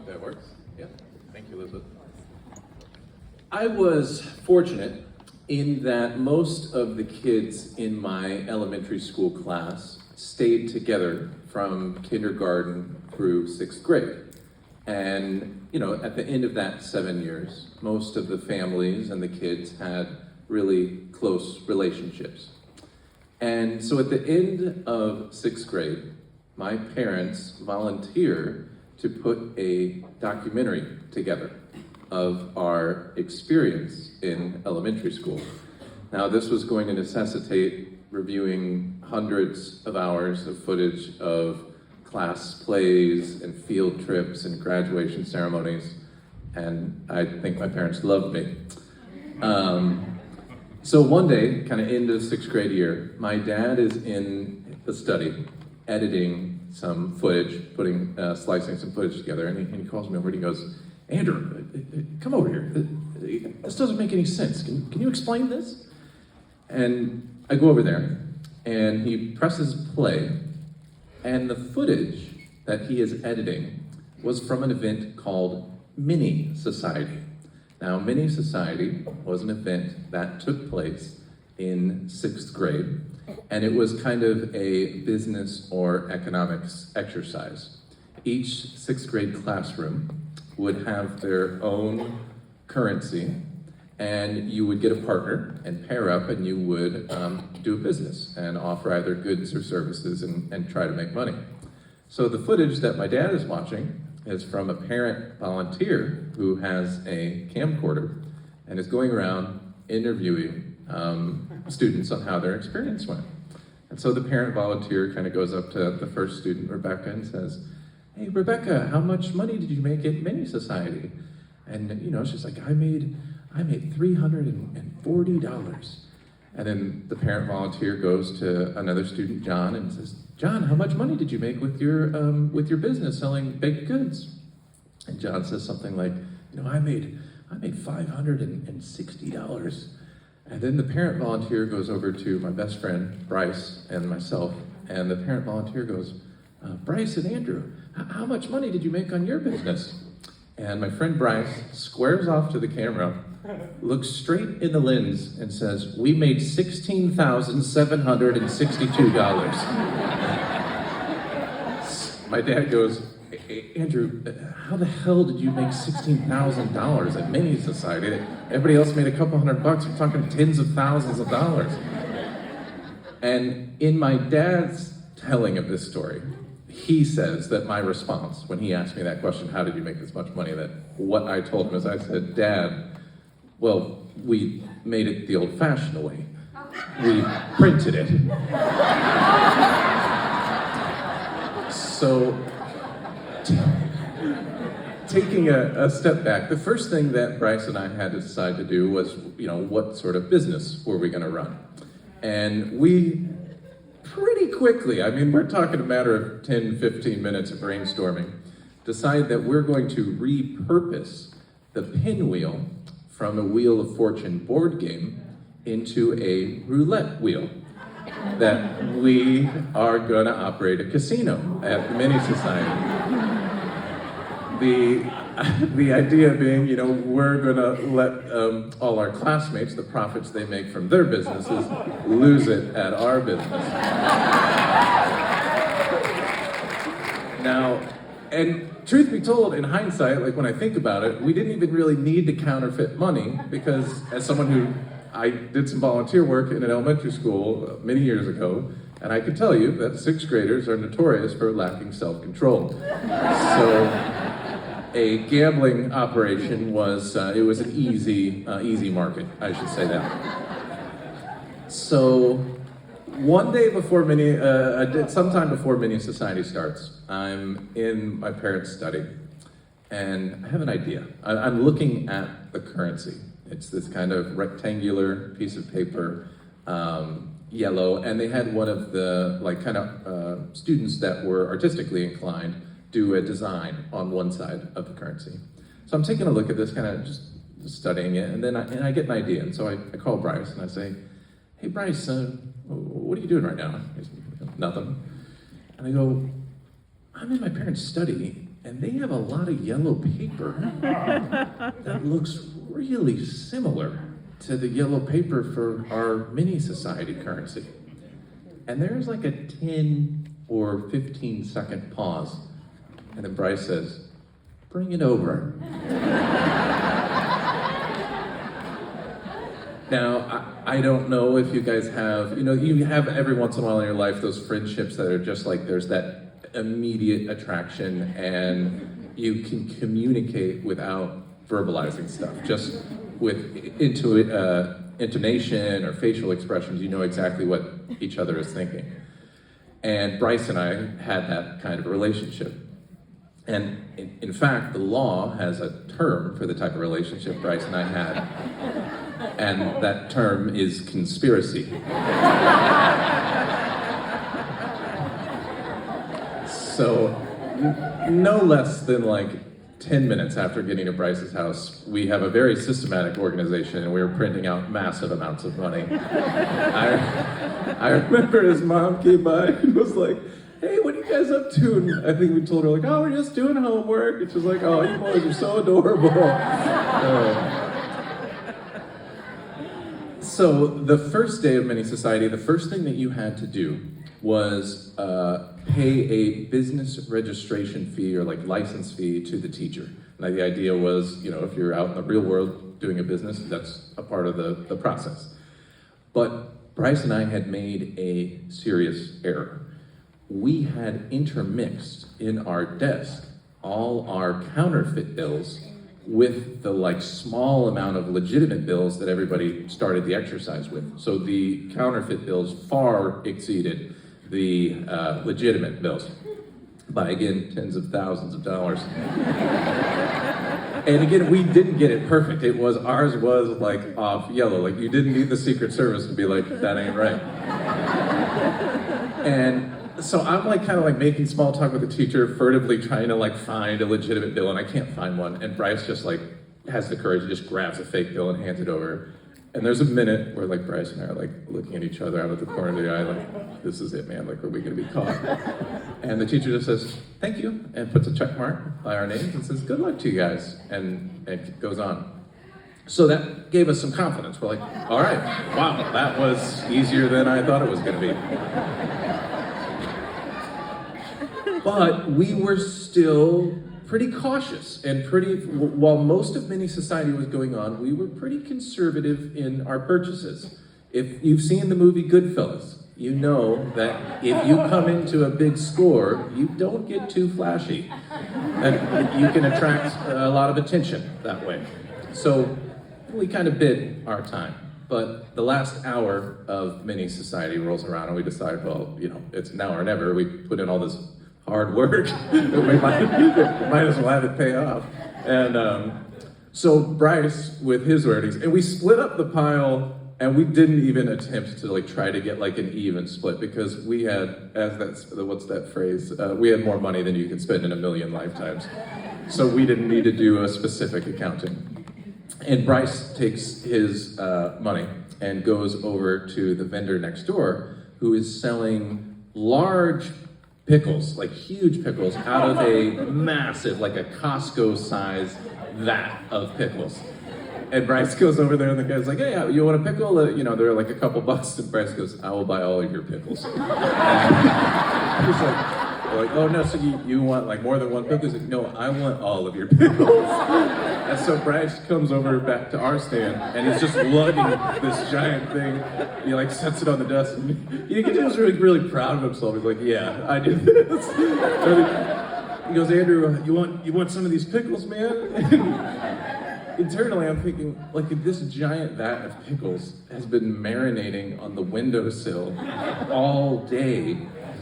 Hope that works. Yeah. Thank you, Elizabeth. I was fortunate in that most of the kids in my elementary school class stayed together from kindergarten through 6th grade. And, at the end of that 7 years, most of the families and the kids had really close relationships. And so at the end of 6th grade, my parents volunteered to put a documentary together of our experience in elementary school. Now, this was going to necessitate reviewing hundreds of hours of footage of class plays and field trips and graduation ceremonies, and I think my parents loved me. So one day, kind of end of 6th grade year, my dad is in the study editing some footage, slicing some footage together, and he calls me over and he goes, "Andrew, come over here. This doesn't make any sense. Can you explain this?" And I go over there, and he presses play, and the footage that he is editing was from an event called Mini Society. Now, Mini Society was an event that took place in 6th grade, and it was kind of a business or economics exercise. Each 6th grade classroom would have their own currency, and you would get a partner and pair up, and you would do a business and offer either goods or services and try to make money. So the footage that my dad is watching is from a parent volunteer who has a camcorder and is going around interviewing students on how their experience went. And so the parent volunteer kind of goes up to the first student, Rebecca, and says, "Hey, Rebecca, how much money did you make at Mini Society?" And she's like, I made $340. And then the parent volunteer goes to another student, John, and says, "John, how much money did you make with your business selling baked goods?" And John says something like, I made $560. And then the parent volunteer goes over to my best friend, Bryce, and myself, and the parent volunteer goes, "Bryce and Andrew, how much money did you make on your business?" And my friend Bryce squares off to the camera, looks straight in the lens, and says, "We made $16,762. My dad goes, "Andrew, how the hell did you make $16,000 at Mini Society? Everybody else made a couple $100. We're talking tens of thousands of dollars." And in my dad's telling of this story, he says that my response, when he asked me that question, "How did you make this much money?" that what I told him is, I said, "Dad, well, we made it the old-fashioned way. We printed it." So, taking a step back, the first thing that Bryce and I had to decide to do was, what sort of business were we going to run? And we pretty quickly, we're talking a matter of 10, 15 minutes of brainstorming, decide that we're going to repurpose the pinwheel from a Wheel of Fortune board game into a roulette wheel, that we are going to operate a casino at the Mini Society. The idea being, we're going to let all our classmates, the profits they make from their businesses, lose it at our business. Now, and truth be told, in hindsight, when I think about it, we didn't even really need to counterfeit money, because as someone who, I did some volunteer work in an elementary school many years ago, and I can tell you that 6th graders are notorious for lacking self-control. So a gambling operation was, it was an easy market, I should say that. So one day before sometime before Mini Society starts, I'm in my parents' study, and I have an idea. I'm looking at the currency. It's this kind of rectangular piece of paper, yellow, and they had one of the students that were artistically inclined do a design on one side of the currency. So I'm taking a look at this, kind of just studying it, and then I get an idea. And so I call Bryce and I say, "Hey Bryce, what are you doing right now?" He's, "Nothing." And I go, "I'm in my parents' study, and they have a lot of yellow paper that looks really similar to the yellow paper for our mini society currency. And there's like a 10 or 15-second pause, and then Bryce says, "Bring it over." Now, I don't know if you guys have, you have every once in a while in your life those friendships that are just like there's that immediate attraction and you can communicate without verbalizing stuff. Just with intonation or facial expressions, you know exactly what each other is thinking. And Bryce and I had that kind of a relationship. And in fact, the law has a term for the type of relationship Bryce and I had. And that term is conspiracy. So, no less than like 10 minutes after getting to Bryce's house, we have a very systematic organization and we were printing out massive amounts of money. I remember his mom came by and was like, "Hey, what are you guys up to?" And I think we told her like, "Oh, we're just doing homework." And she was like, "Oh, you boys are so adorable." So the first day of Mini Society, the first thing that you had to do was pay a business registration fee or like license fee to the teacher. And the idea was, if you're out in the real world doing a business, that's a part of the process. But Bryce and I had made a serious error. We had intermixed in our desk all our counterfeit bills with the small amount of legitimate bills that everybody started the exercise with. So the counterfeit bills far exceeded the legitimate bills by, again, tens of thousands of dollars. And again, we didn't get it perfect. Ours was off yellow. You didn't need the Secret Service to be like, "That ain't right." And so I'm kind of making small talk with the teacher, furtively trying to find a legitimate bill, and I can't find one. And Bryce just has the courage, he just grabs a fake bill and hands it over. And there's a minute where Bryce and I are looking at each other out of the corner of the eye, this is it, man, are we gonna be caught? And the teacher just says, "Thank you," and puts a check mark by our names and says, "Good luck to you guys," and goes on. So that gave us some confidence. We're all right, wow, that was easier than I thought it was gonna be. But we were still pretty cautious and while most of Mini Society was going on, we were pretty conservative in our purchases. If you've seen the movie Goodfellas, you know that if you come into a big score, you don't get too flashy. And you can attract a lot of attention that way. So we kind of bid our time. But the last hour of Mini Society rolls around and we decide, well, it's now or never. We put in all this hard work, we might as well have it pay off. And so Bryce, with his earnings, and we split up the pile, and we didn't even attempt to try to get an even split, because we had, what's that phrase? We had more money than you can spend in a million lifetimes. So we didn't need to do a specific accounting. And Bryce takes his money and goes over to the vendor next door, who is selling large pickles, huge pickles, out of a massive, a Costco-sized vat of pickles. And Bryce goes over there and the guy's like, "Hey, you want a pickle?" They're a couple bucks, and Bryce goes, "I will buy all of your pickles." And he's "Oh no, so you want more than one pickle?" He's like, "No, I want all of your pickles." And so Bryce comes over back to our stand, and he's just lugging this giant thing. He sets it on the desk, and he was really proud of himself. He's like, "Yeah, I did this." He goes, "Andrew, you want some of these pickles, man?" And internally, I'm thinking, this giant vat of pickles has been marinating on the windowsill all day,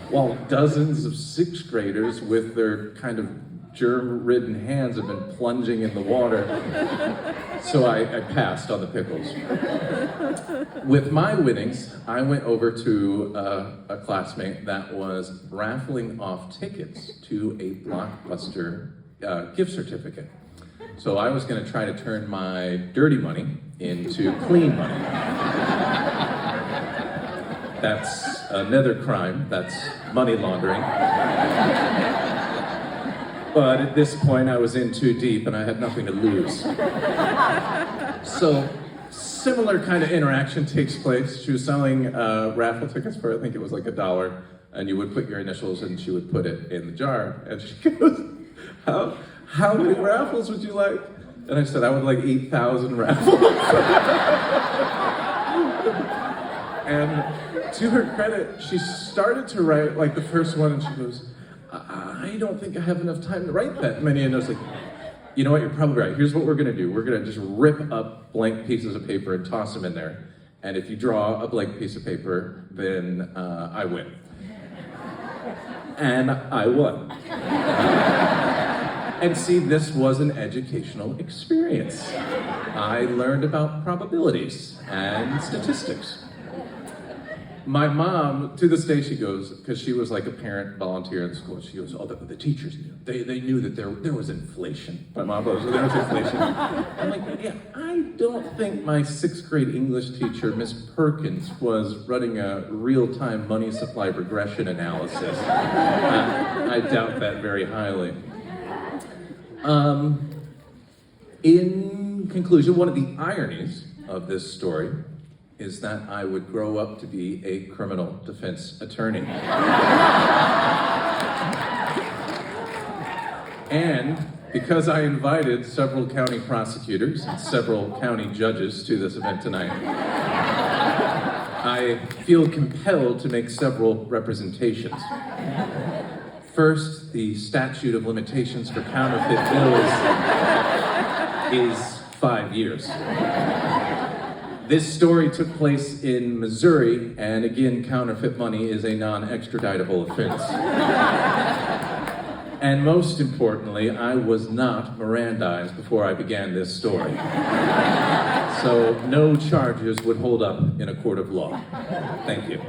while dozens of sixth graders with their kind of germ-ridden hands have been plunging in the water. So I passed on the pickles. With my winnings, I went over to a classmate that was raffling off tickets to a Blockbuster gift certificate. So I was going to try to turn my dirty money into clean money. That's another crime. That's money laundering. But at this point, I was in too deep and I had nothing to lose. So, similar kind of interaction takes place. She was selling raffle tickets for, I think it was like $1, and you would put your initials and she would put it in the jar. And she goes, how many raffles would you like? And I said, I would like 8,000 raffles. And to her credit, she started to write like the first one, and she goes, I don't think I have enough time to write that many. And I was like, you know what, you're probably right. Here's what we're gonna do. We're gonna just rip up blank pieces of paper and toss them in there. And if you draw a blank piece of paper, then I win. And I won. And see, this was an educational experience. I learned about probabilities and statistics. My mom, to this day, she goes, because she was like a parent volunteer in school, she goes, oh, the teachers knew. They knew that there was inflation. My mom goes, there was inflation. I'm like, yeah, I don't think my 6th grade English teacher, Miss Perkins, was running a real-time money supply regression analysis. I doubt that very highly. In conclusion, one of the ironies of this story is that I would grow up to be a criminal defense attorney. And because I invited several county prosecutors and several county judges to this event tonight, I feel compelled to make several representations. First, the statute of limitations for counterfeit bills is 5 years. This story took place in Missouri, and again, counterfeit money is a non-extraditable offense. And most importantly, I was not Mirandized before I began this story. So no charges would hold up in a court of law. Thank you.